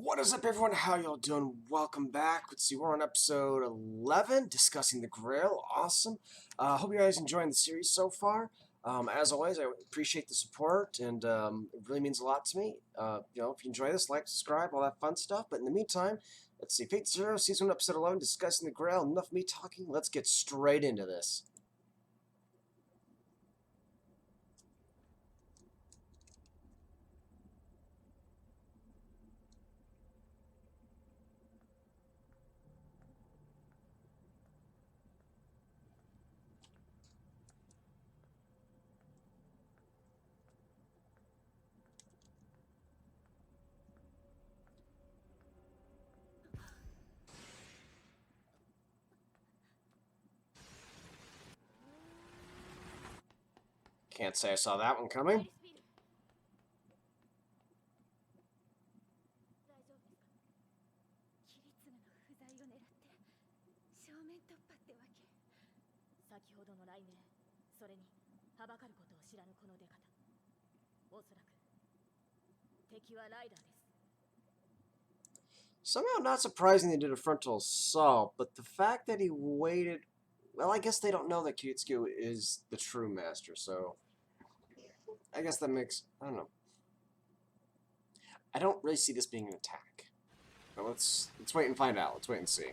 What is up, everyone? How y'all doing? Welcome back. Let's see, we're on episode 11, discussing the Grail. Awesome. Hope you guys enjoying the series so far. As always, I appreciate the support, and it really means a lot to me. If you enjoy this, like, subscribe, all that fun stuff. But in the meantime, let's see, Fate Zero, Season 1, Episode 11, discussing the Grail. Enough of me talking. Let's get straight into this. Can't say I saw that one coming. Somehow not surprising they did a frontal assault, but the fact that he waited... Well, I guess they don't know that Kyutsugu is the true master, so... I guess that makes... I don't know. I don't really see this being an attack. But let's wait and find out. Let's wait and see.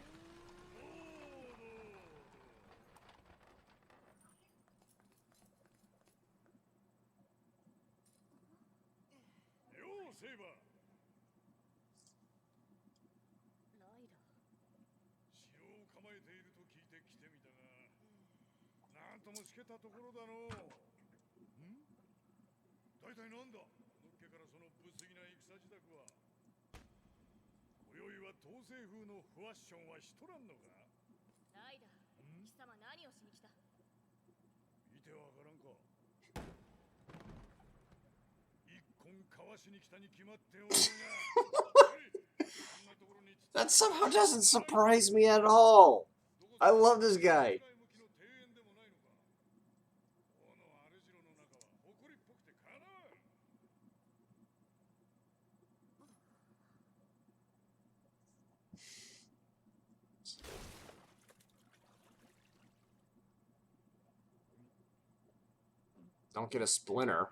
That somehow doesn't surprise me at all. I love this guy. Don't get a splinter.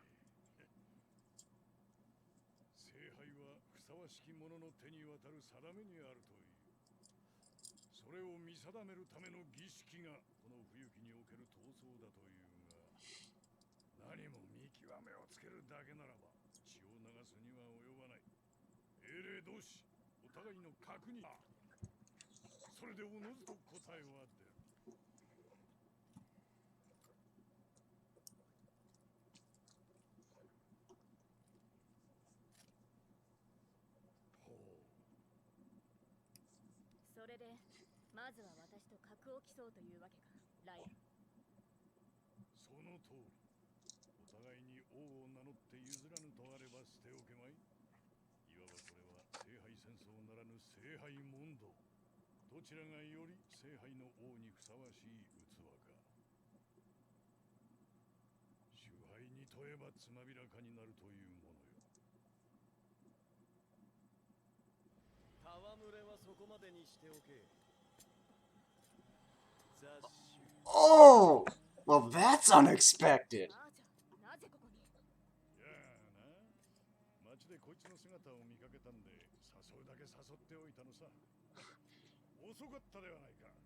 Oh! Well, that's unexpected.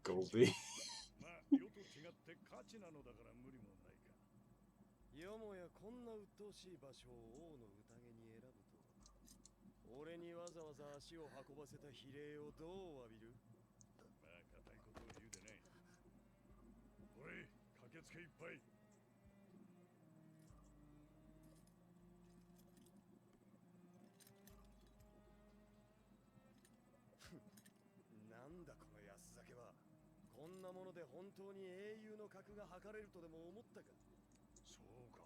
Goldie. よもやこんな鬱陶しい場所を王の宴に選ぶとは。俺にわざわざ足を運ばせた比例をどう詫びる？まあ固いことを言うでない。おい、駆けつけいっぱい。なんだこの安酒は。こんなもので本当に英雄の格が測れるとでも思ったか？そうか？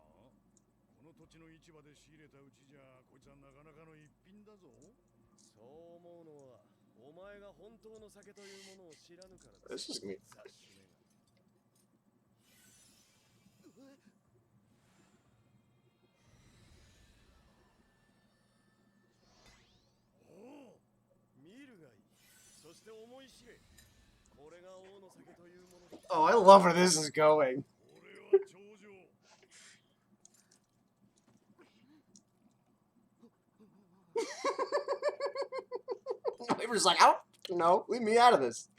この土地の市場で仕入れたうちじゃ、こいつはなかなかの一品だぞ。そう思うのは、お前が本当の酒というものを知らぬからだ。This is me. おお、思い知れ。これが王の酒というものだ。 Oh, I love where this is going. 俺は頂上。 Flavor's like, I don't know. Leave me out of this.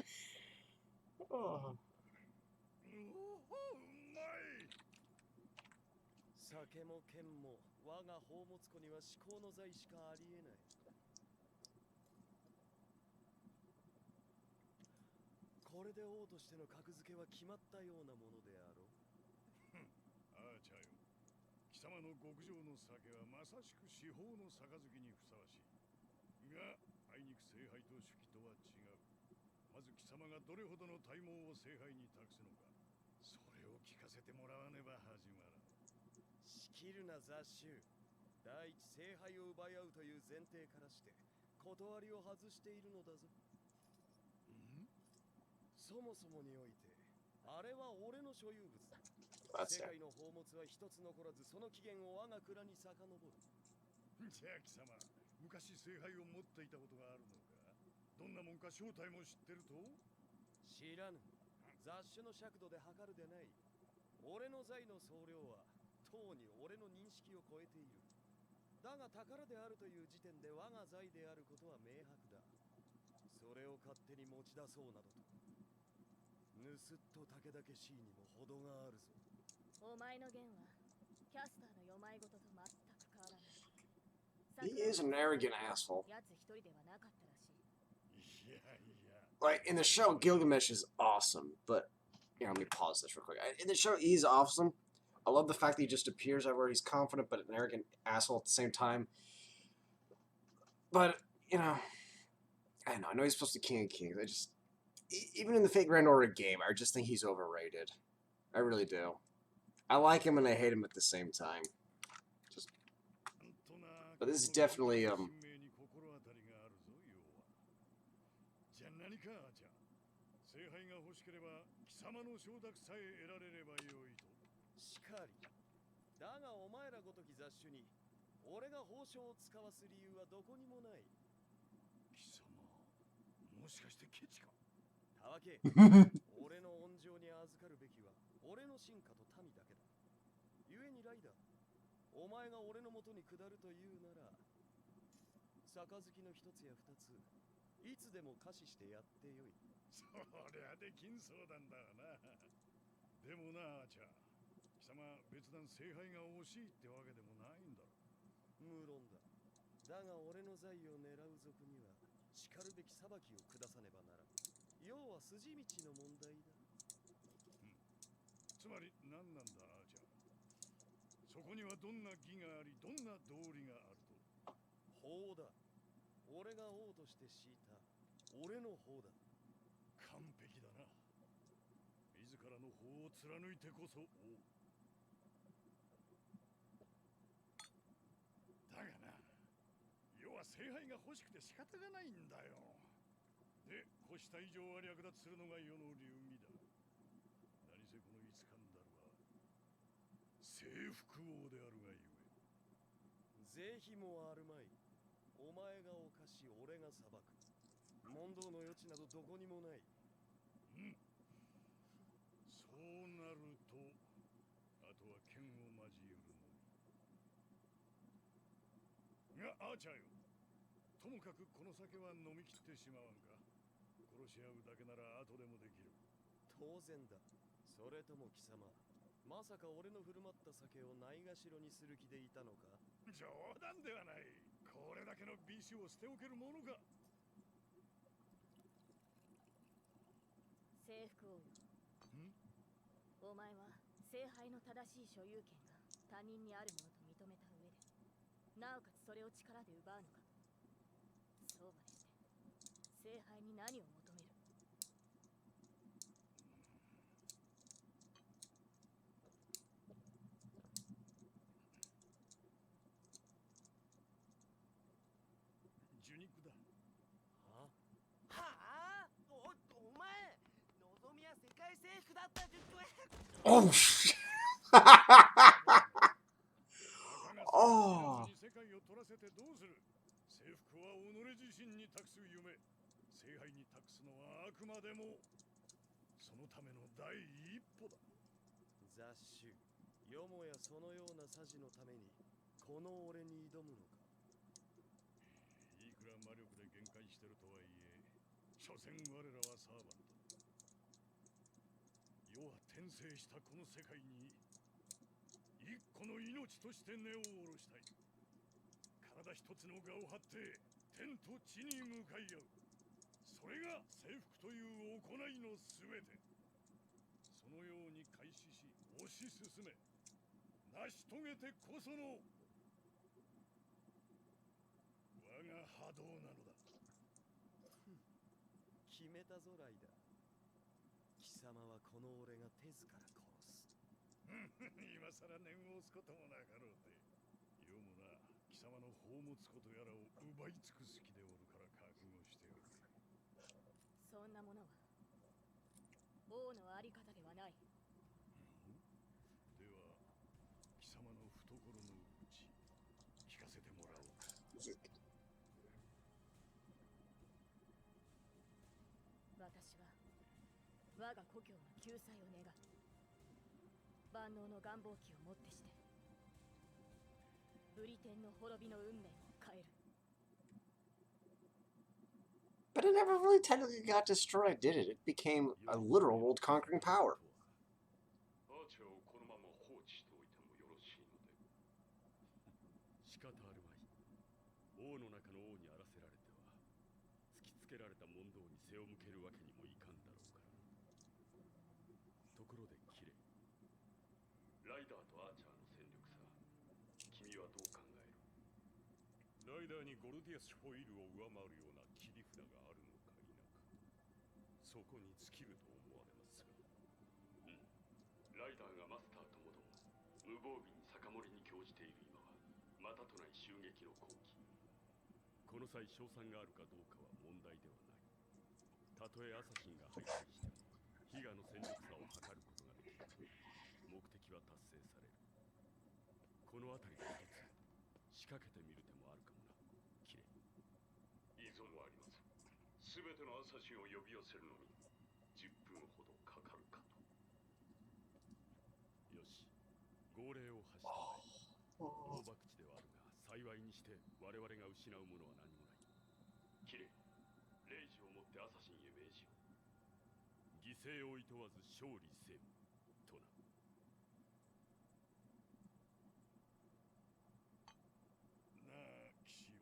Oh. 酒も剣も我が宝物庫には至高の財しかありえない。これで王としての格付けは決まったようなものであろう。ああ、ちゃよ。貴様の極上の酒はまさしく至宝の杯にふさわしい。が、あいにく聖杯と手記とは違う。まず貴様がどれほどの大門を聖杯に託すのか、それを聞かせてもらわねば始まらん。仕切るな雑種。第一聖杯を奪い合うという前提からして断りを外しているのだぞ。そもそもにおいてあれは俺の所有物だ。世界の宝物は一つ残らずその起源を我が蔵に遡る。じゃあ貴様、昔聖杯を持っていたことがあるのか。どんなもんか正体も知ってると。知らぬ。雑種の尺度で測るでない。俺の財の総量はとうに俺の認識を超えている。だが宝であるという時点で我が財であることは明白だ。それを勝手に持ち出そうなどと、ぬすっとたけだけしいにも程があるぞ。お前の弦はキャスターの読まいごとと全く変わらない。 He is an arrogant asshole. やつ一人ではなかったらしい。いやいや。 Like, in the show, Gilgamesh is awesome, but... Here, let me pause this real quick. In the show, he's awesome. I love the fact that he just appears everywhere. He's confident, but an arrogant asshole at the same time. But, you know... I know he's supposed to be King of Kings. I just... Even in the Fate Grand Order game, I just think he's overrated. I really do. I like him and I hate him at the same time. Just... But this is definitely, じゃあ何かじゃ。聖杯が欲しければ貴様の承諾さえ得られればよいと。しかり。だがお前らごとき雑種に俺が宝章を使わす理由はどこにもない。貴様、もしかしてケチか。たわけ。俺の恩情に預かるべきは俺の進化と民だけだ。故にライダー、お前が俺の元に下るというなら、杯の一つや二ついつでも可視してやってよい。そりゃできんそうなんだわな。でもなあちゃん、貴様別段聖杯が惜しいってわけでもないんだろ。無論だ。だが俺の財を狙う族にはしかるべき裁きを下さねばならん。要は筋道の問題だ。つまり何なんだあちゃん。そこにはどんな義があり、どんな道理があると。法だ。俺が王として敷いた俺の法だ。完璧だな。自らの法を貫いてこそ王。だがな、要は聖杯が欲しくて仕方がないんだよ。で、越した以上は略奪するのが世の流儀だ。何せこのイスカンダルは征服王であるがゆえ。是非もあるまい。お前が犯し、俺が裁く。問答の余地などどこにもない。そうなると、あとは剣を交えるのみ。が、アーチャーよ。ともかくこの酒は飲み切ってしまわんか。殺し合うだけなら後でもできる。当然だ。それとも貴様、まさか俺の振る舞った酒をないがしろにする気でいたのか。冗談ではない。これだけの美酒を捨ておけるものか。征服王よ。お前は聖杯の正しい所有権が他人にあるものと認めた上で、なおかつそれを力で奪うのか。そうまでして聖杯に何を求める。受肉だ。ははあ、お前、望みは世界征服だった術は。 Oh, shit. Oh. 世界を取らせてどうする。征服は己自身に託す夢。聖杯に託すのはあくまでもそのための第一歩だ。雑種、よもやそのようなさじのためにこの俺に挑むのか。いくら魔力で限界してるとはいえ、所詮我らはサーバント。世は転生したこの世界に一個の命として根を下ろしたい。体一つの我を張って天と地に向かい合う。それが征服という行いのすべて。そのように開始し推し進め、成し遂げてこその我が波動なのだ。決めたぞライダー。貴様はこの俺が手ずから殺す。今さら念を押すこともなかろうて。世もな、貴様の宝物ことやらを奪い尽くす気でおるから覚悟しておる。そんなものは王のあり方ではない。では貴様の懐の内聞かせてもらおうか。私は我が故郷の救済を願う。万能の願望機をもってしてブリテンの滅びの運命を変える。 But it never really technically got destroyed, did it? It became a literal world-conquering power. アーチャーをこのまま放置しておいてもよろしいので。仕方あるまい。王の中の王にあらせられては突きつけられた問答に背を向けるわけにもいかんだろうから。ところでキレ、ライダーとアーチャーの戦力差、君はどう考える？ライダーにゴルディアス・フォイルを上回るような切り札があるのか否か、そこに尽きると思われますが。ライダーがマスターともども無防備に酒盛りに興じている今はまたとない襲撃の好機。この際勝算があるかどうかは問題ではない。たとえアサシンが敗退しても比嘉の戦力差を測ることができる。目的は達成される。この辺りで一つ仕掛けてみる手もあるかもな。キレ、いいぞもあります。すべてのアサシンを呼び寄せるのに10分ほどかかるかと。よし、号令を発したまえ。大博打ではあるが幸いにして我々が失うものは何もない。キレ、レイジをもってアサシンへ命じよ。犠牲をいとわず勝利せよとな。なあ、騎士よ。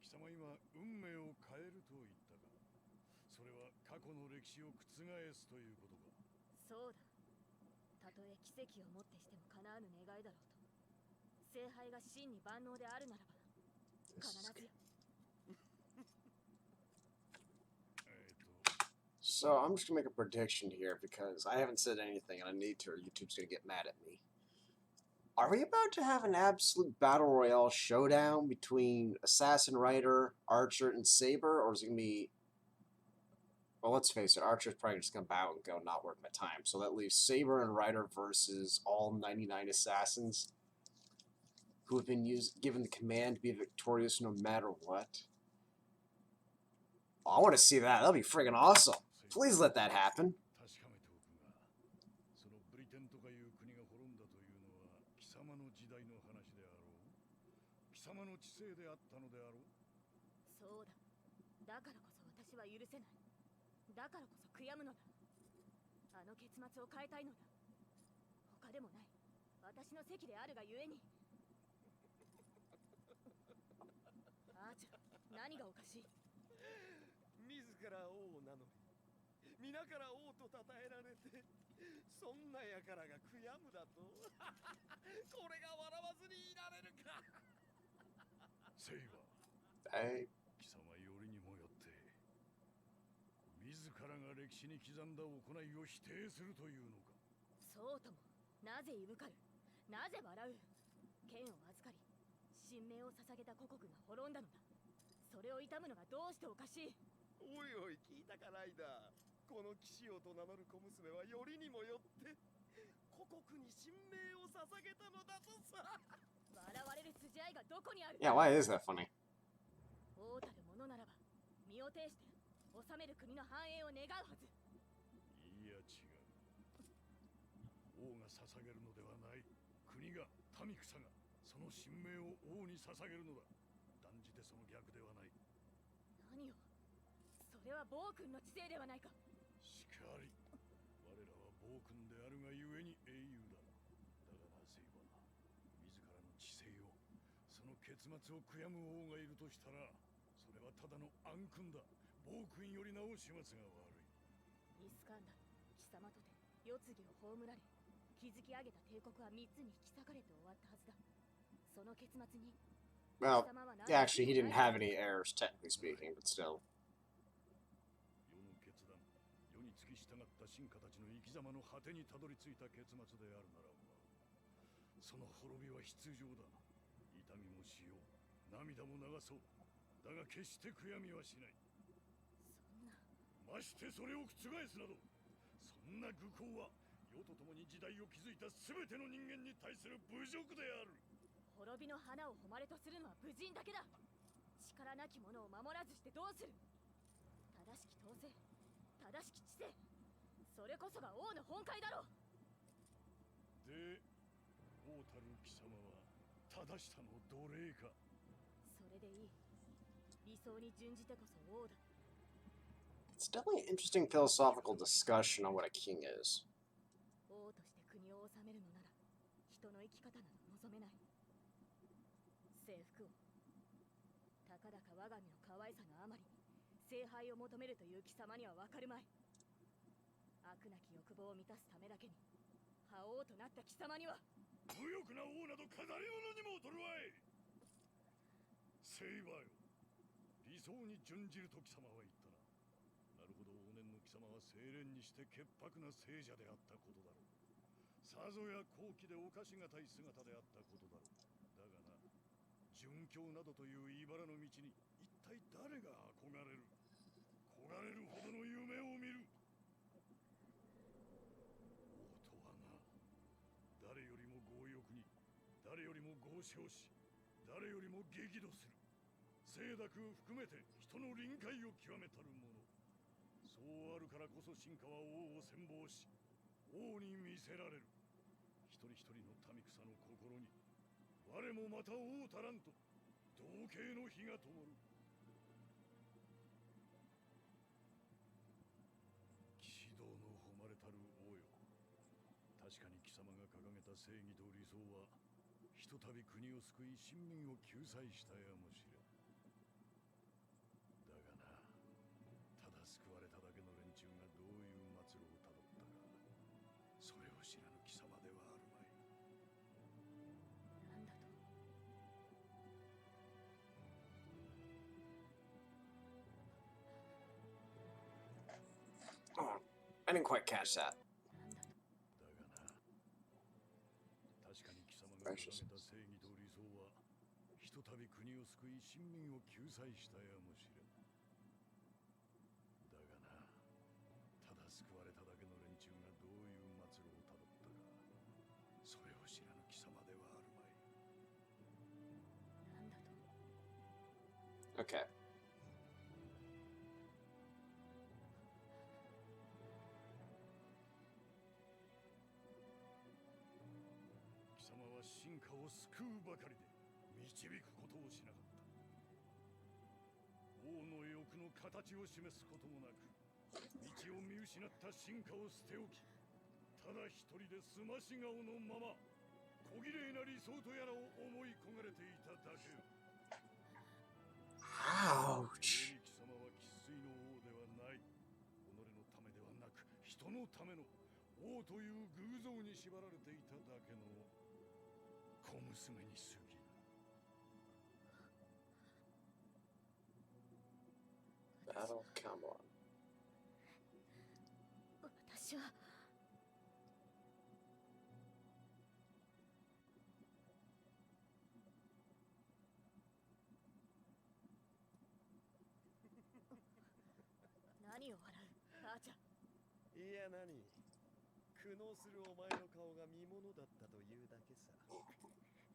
貴様今、運命を変えると言ったが、それは過去の歴史を覆すということか。そうだ。たとえ奇跡をもってしても叶わぬ願いだろうと。聖杯が真に万能であるならば必ずや。So I'm just gonna make a prediction here because I haven't said anything and I need to or YouTube's gonna get mad at me. Are we about to have an absolute battle royale showdown between Assassin, Rider, Archer, and Saber, or is it gonna be... Well, let's face it, Archer's probably just gonna bow and go, not worth my time. So that leaves Saber and Rider versus all 99 Assassins who have been given the command to be victorious no matter what. Oh, I want to see that. That'll be friggin' awesome. Please let that happen. 確かめておくが、そのブリテンとかいう国が滅んだというのは貴様の時代の話であろう。貴様の知性であったのであろう。そうだ。だからこそ私は許せない。だからこそ悔やむのだ。あの結末を変えたいのだ。他でもない。私の席であるがゆえに。あーちゃん、何がおかしい？自ら王を名乗り、皆から王と称えられて、そんな輩が悔やむだとこれが笑わずにいられるか。セイバー、Hey. 貴様よりにもよって自らが歴史に刻んだ行いを否定するというのか。そうとも。なぜいぶかる？なぜ笑う？剣を預かり神明を捧げた故国が滅んだのだ。それを悼むのがどうしておかしい？おいおい、聞いたかライダー。この騎士王と名乗る小娘はよりにもよって故国に神明を捧げたのだとさ。笑われる筋合いがどこにある？ Yeah, why is that funny? 王たるものならば身を挺して治める国の繁栄を願うはず。いや違う。王が捧げるのではない。国が、民草が、その神明を王に捧げるのだ。断じてその逆ではない。何を。それは暴君の知性ではないか。しかり。我らは暴君であるがゆえに英雄だ。だがなせば、自らの知性を、その結末を悔やむ王がいるとしたら、それはただの暗君だ。暴君よりなお始末が悪い。イスカンダル、貴様とて世継ぎを葬られ、築き上げた帝国は3つに引き裂かれて終わったはずだ。その結末に Well, 貴様は何 actually, he didn't もない have any heirs, technically speaking, but still. 世の決断、世に付き従った臣下たちの生き様の果てにたどり着いた結末であるならば、その滅びは必要だ。痛みもしよう、涙も流そう。だが決して悔やみはしない。そんな。ましてそれを覆すなど、そんな愚行は世と共に時代を築いた全ての人間に対する侮辱である。滅びの花を誉れとするのは武人だけだ。力なき者を守らずしてどうする。正しき統制、正しき知性、それこそが王の本懐だろう。で、王たる貴様は正したの奴隷か。それでいい。理想に準じてこそ王だ。 It's definitely an interesting philosophical discussion on what a king is. 王として国を治めるのなら、人の生き方など望めない。征服を、たかだか我が身の可愛さのあまりに聖杯を求めるという貴様にはわかるまい。悪なき欲望を満たすためだけに覇王となった貴様には。無欲な王など飾り物にも劣るわい。セイバーよ、理想に準じると貴様は言ったな。なるほど、往年の貴様は清廉にして潔白な聖者であったことだろう。さぞや高貴でおかしがたい姿であったことだろう。だがな、殉教などという茨の道に一体誰が憧れる。焦がれるほどの夢を見る。王とはな、誰よりも強欲に、誰よりも豪商し、誰よりも激怒する。清濁を含めて人の臨界を極めたるもの。そうあるからこそ臣下は王を羨望し、王に見せられる。一人一人の民草の心に、我もまた王たらんと同型の火が灯る。騎士道の誉れたる王よ、確かに貴様が掲げた正義と理想は、ひとたび国を救い臣民を救済したやもしれん。だがな、ただ救われただけの連中がどういう末路をたどったか、それを知らぬ貴様ではあるまい。なんだと。 Oh, I didn't quite catch that. なんだと。だがな、確かに貴様が掲げた正義と理想は、ひとたび国を救い臣民を救済したやもしれん。だがな、ただ救われただけの連中がどういう末路をたどったか、それを知らぬ貴様ではあるまい。なんだと。 Okay. 貴様は進化を救うばかりで導くことをしなかった。王の欲の形を示すこともなく、道を見失った進化を捨ておき、ただ一人で澄まし顔のまま小綺麗な理想とやらを思い焦がれていただけよ。 Ouch. 貴様は生粋の王ではない。己のためではなく人のための王という偶像に縛られていただけの小娘に過ぎる。 Battle, come on. 私は。何を笑う、あーちゃん。いや何、苦悩するお前の顔が見物だったというだけさ。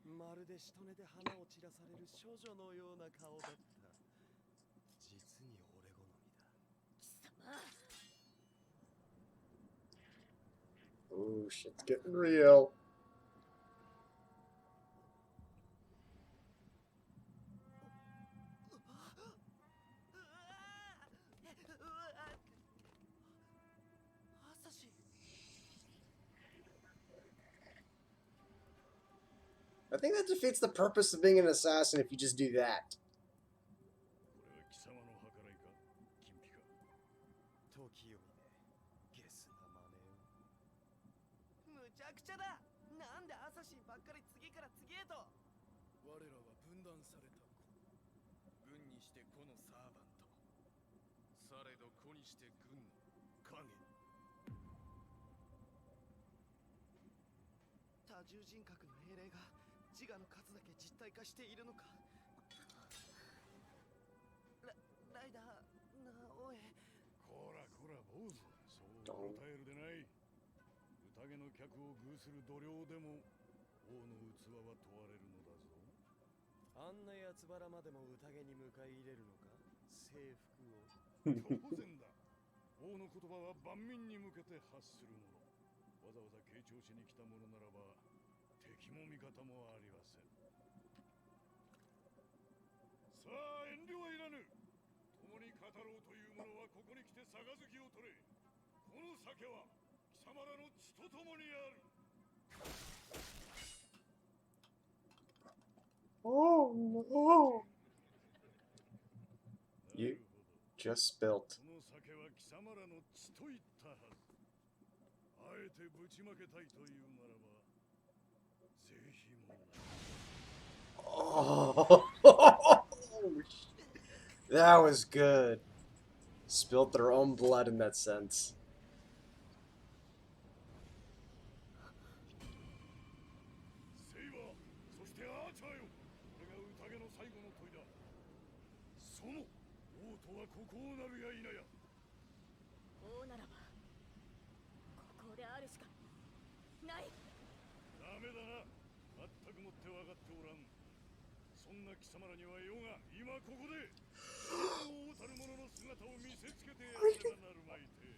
まるでしとねで花を散らされる少女のような顔だった。実に俺好みだ。Ooh, shit's getting real. I think that defeats the purpose of being an assassin if you just do that. これは貴様の計らいか金ピカ。時よりねゲスな真似を。むちゃくちゃだ。なんでアサシンばっかり次から次へと。我らは分断された子。軍にして子のサーバント。されど子にして軍の影。多重人格の英霊が自我の数だけ実体化しているのか。ライダーなおい。こらこら坊主、そう答えるでない。宴の客を偶する度量でも王の器は問われるのだぞ。あんなやつばらまでも宴に迎え入れるのか制服を。当然だ。王の言葉は万民に向けて発するもの。わざわざ傾聴しに来たものならば敵も味方もありません。さあ遠慮はいらぬ。共に語ろうという者はここに来て杯を取れ。この酒は貴様らの血とともにある。 Oh no! You just spilled. この酒は貴様らの血と言ったはず。あえてぶちまけたいというならば、ぜひも。 Oh, that was good. Spilled their own blood in that sense. セイバー、そしてアーチャーよ。これが宴の最後の問いだ。その王とはここをなるや否や。王ならばここであるしかない。ダメだな。全くもって分かっておらん。そんな貴様らには世が今ここで王たる者の姿を見せつけてやらねばなるまいて。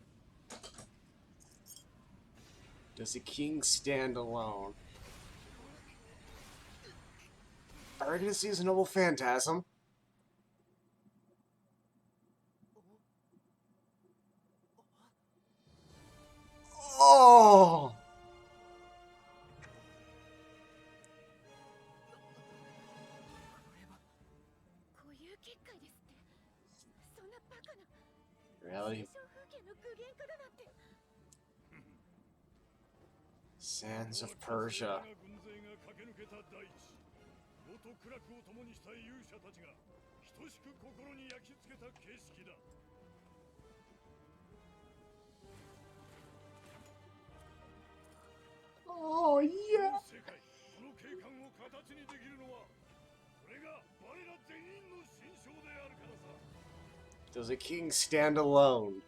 Does a king stand alone? Are we gonna see his noble phantasm? Oh! こういう結界ですって。そんなバカな Reality 小風景の具現化だなんて。 Sands of Persia. 軍勢が駆け抜けた大地。世と苦楽を共にした勇者たちが等しく心に焼き付けた景色だ。 Oh yeah! 世界、この景観を形にできるのは、これが我ら全員の心象であるからさ。 Does a king stand alone?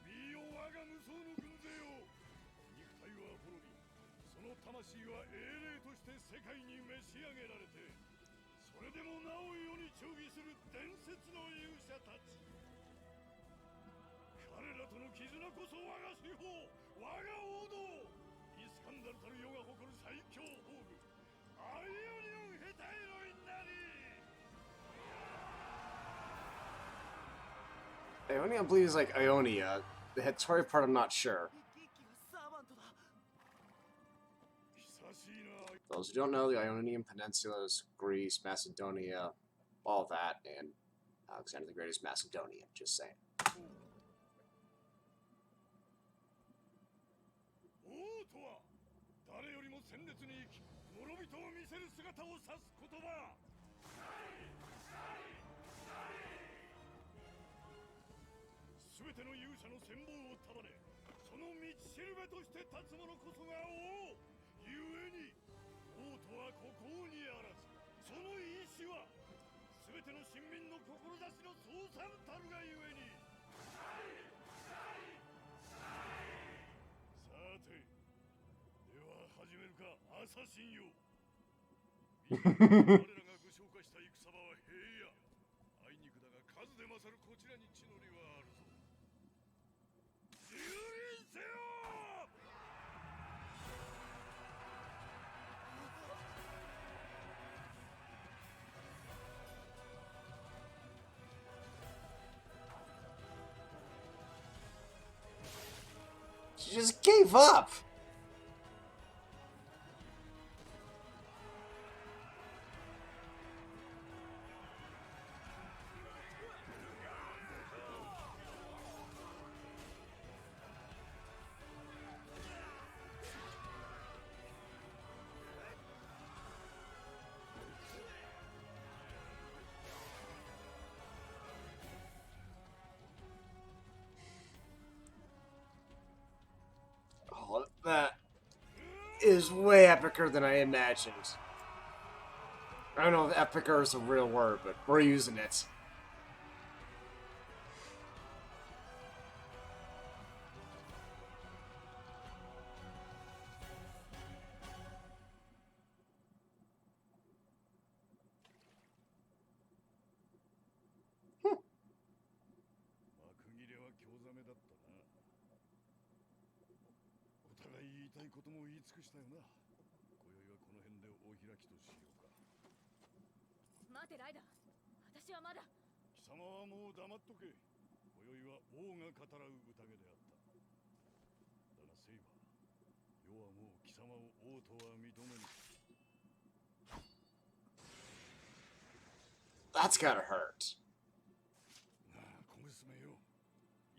見よ我が無双の軍勢よ。肉体は滅び、その魂は英霊として世界に召し上げられて、それでもなお世に忠義する伝説の勇者たち。彼らとの絆こそ我が司法、我が王道。 イスカンダルたる世が誇る最強宝具、アイオニオンヘタイロインなり。 Ionia, I believe, is like Ionia. The Hattori part, I'm not sure. 一騎はサーバントだ。 久しいな。 Those who don't know, the Ionian Peninsula is Greece, Macedonia, all that, and Alexander the Great is Macedonian. Just saying. 王とは誰よりも鮮烈に生き、諸人を見せる姿を指す言葉。すべての勇者の戦望を束ね、その道しるべとして立つ者こそが王。ゆえに王とは孤高にあらず、その意志はすべての臣民の志の総賛たるがゆえに。さて、では始めるか、アサシンよ。我らがご紹介した戦場は平野。あいにくだが数で勝るこちらに地の利はあるぞ。蹂躙せよ。She just gave up. Oh, that is way epicer than I imagined. I don't know if epicer is a real word, but we're using it. That's gotta hurt. なあ小娘よ、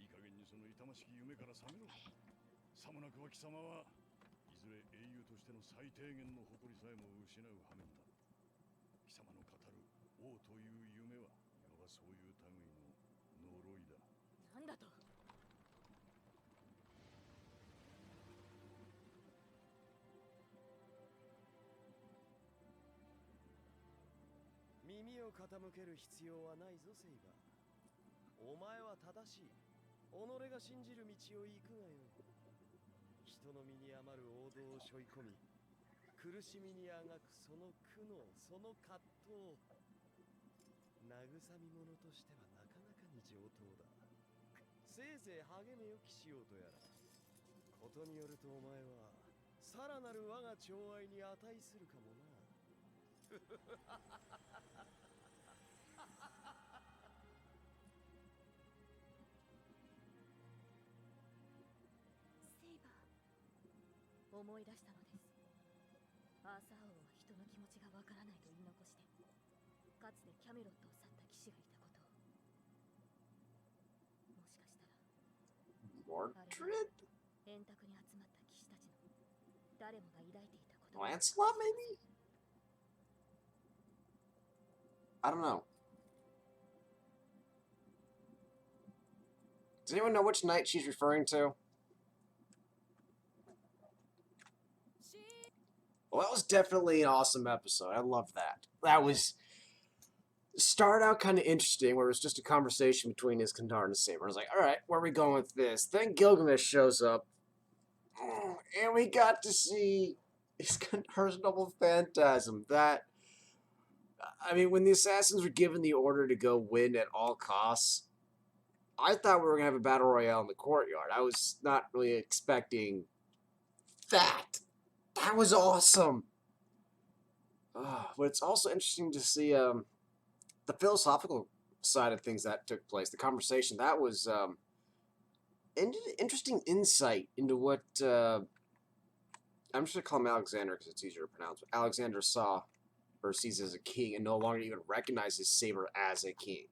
いい加減にその痛ましき夢から覚めろ。さもなくは貴様はいずれ英雄としての最低限の誇りさえも失う羽目だ。貴様の語る王という夢はいわばそういう類の呪いだ。なんだと。耳を傾ける必要はないぞセイバー。お前は正しい。己が信じる道を行くがよい。人の身に余る王道を背負い込み、苦しみにあがくその苦悩、その葛藤、慰み者としてはなかなかに上等だ。せいぜい励めよ騎士王とやら。ことによるとお前はさらなる我が寵愛に値するかもな。セイバー、思い出したのです。アーサー王は人の気持ちがわからないと言い残して、かつてキャメロットを去った騎士がいたことを。もしかしたら Mordred? 円卓に集まった騎士たちの誰もが抱いていたこと。 Lancelot, maybe? I don't know. Does anyone know which knight she's referring to? Well, that was definitely an awesome episode. I love that. That was... Started out kind of interesting, where it was just a conversation between Iskandar and Saber. I was like, alright, where are we going with this? Then Gilgamesh shows up, and we got to see Iskandar's double phantasm. That... I mean, when the assassins were given the order to go win at all costs, I thought we were going to have a battle royale in the courtyard. I was not really expecting that. That was awesome. But it's also interesting to see the philosophical side of things that took place. The conversation, that was interesting insight into what... I'm just going to call him Alexander because it's easier to pronounce. But Alexander saw or sees as a king and no longer even recognizes Saber as a king.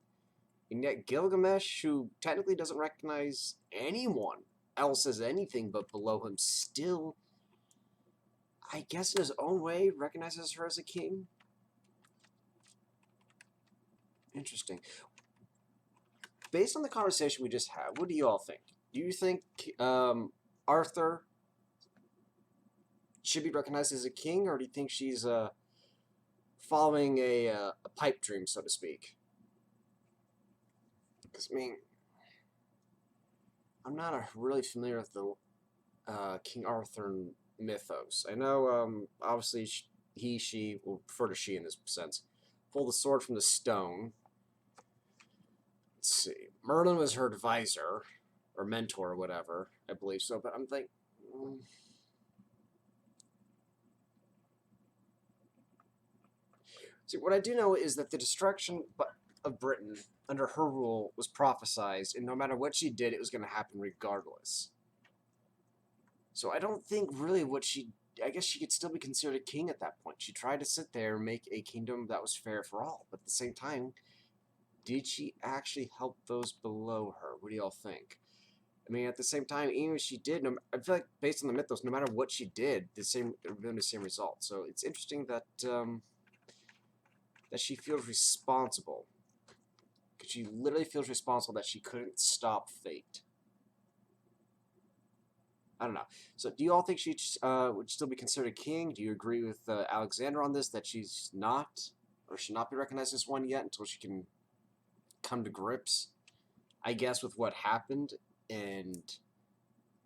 And yet Gilgamesh, who technically doesn't recognize anyone else as anything but below him, still, I guess in his own way, recognizes her as a king? Interesting. Based on the conversation we just had, what do you all think? Do you think Arthur should be recognized as a king, or do you think she's following a pipe dream, so to speak? Because, I mean, I'm not really familiar with the King Arthur mythos. I know, obviously, he, she, will refer to she in this sense, pulled the sword from the stone. Let's see. Merlin was her advisor, or mentor, or whatever, I believe so, but I'm thinking... See, what I do know is that the destruction of Britain under her rule was prophesized, and no matter what she did, it was going to happen regardless. So I don't think really I guess she could still be considered a king at that point. She tried to sit there and make a kingdom that was fair for all, but at the same time, did she actually help those below her? What do y'all think? I mean, at the same time, even if she did, I feel like based on the mythos, no matter what she did, it would have been the same result. So it's interesting that that she feels responsible, because she literally feels responsible that she couldn't stop fate. I don't know. So do you all think she would still be considered a king? Do you agree with Alexander on this, that she's not, or should not be recognized as one yet until she can come to grips, I guess, with what happened and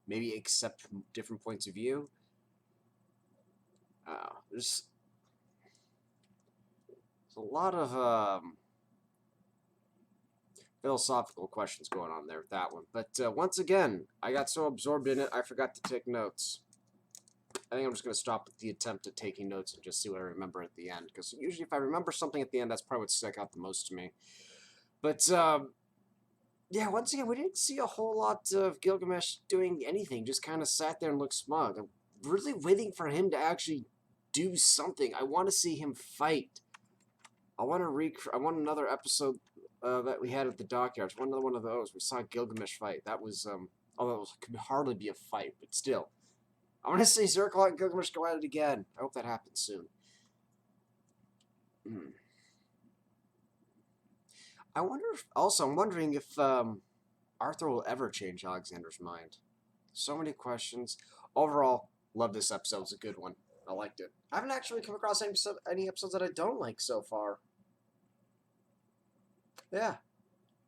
maybe accept different points of view? There's a lot of philosophical questions going on there with that one. But once again, I got so absorbed in it, I forgot to take notes. I think I'm just going to stop with the attempt at taking notes and just see what I remember at the end. Because usually if I remember something at the end, that's probably what stuck out the most to me. But, yeah, once again, we didn't see a whole lot of Gilgamesh doing anything. Just kind of sat there and looked smug. I'm really waiting for him to actually do something. I want to see him fight. I want another episode that we had at the dockyards. Another one of those. We saw Gilgamesh fight. That was, although it could hardly be a fight, but still. I want to see Zircon and Gilgamesh go at it again. I hope that happens soon. I'm wondering if Arthur will ever change Alexander's mind. So many questions. Overall, love this episode. It was a good one. I liked it. I haven't actually come across any episodes that I don't like so far. Yeah.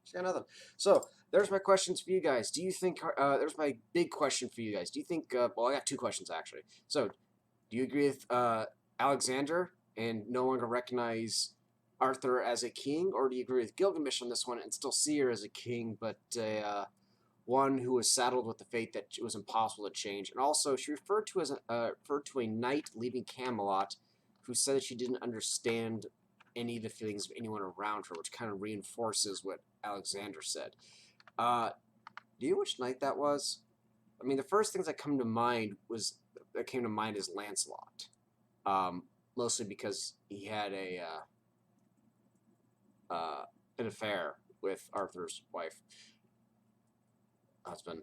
Just got nothing. So, there's my questions for you guys. Do you think, there's my big question for you guys. Do you think, well, I got two questions actually. So, do you agree with Alexander and no longer recognize Arthur as a king? Or do you agree with Gilgamesh on this one and still see her as a king, but one who was saddled with the fate that it was impossible to change? And also, she referred to a knight leaving Camelot who said that she didn't understand any of the feelings of anyone around her, which kind of reinforces what Alexander said. Do you know which knight that was? I mean, the first things that came to mind is Lancelot. Mostly because he had an affair with Arthur's husband.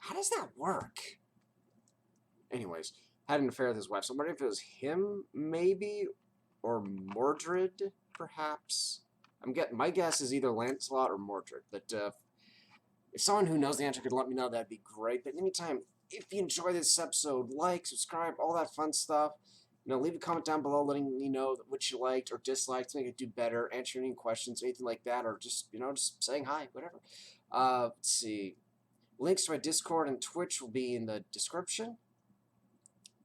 How does that work? Anyways, had an affair with his wife. So I'm wondering if it was him, maybe, or Mordred, perhaps. My guess is either Lancelot or Mordred. But if someone who knows the answer could let me know, that'd be great. But in the meantime, if you enjoy this episode, like, subscribe, all that fun stuff. You know, leave a comment down below letting me know what you liked or disliked to make it do better, answer any questions, anything like that, or just, just saying hi, whatever. Let's see. Links to my Discord and Twitch will be in the description.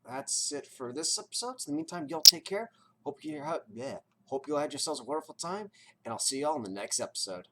That's it for this episode. So in the meantime, y'all take care. Hope you had yourselves a wonderful time, and I'll see y'all in the next episode.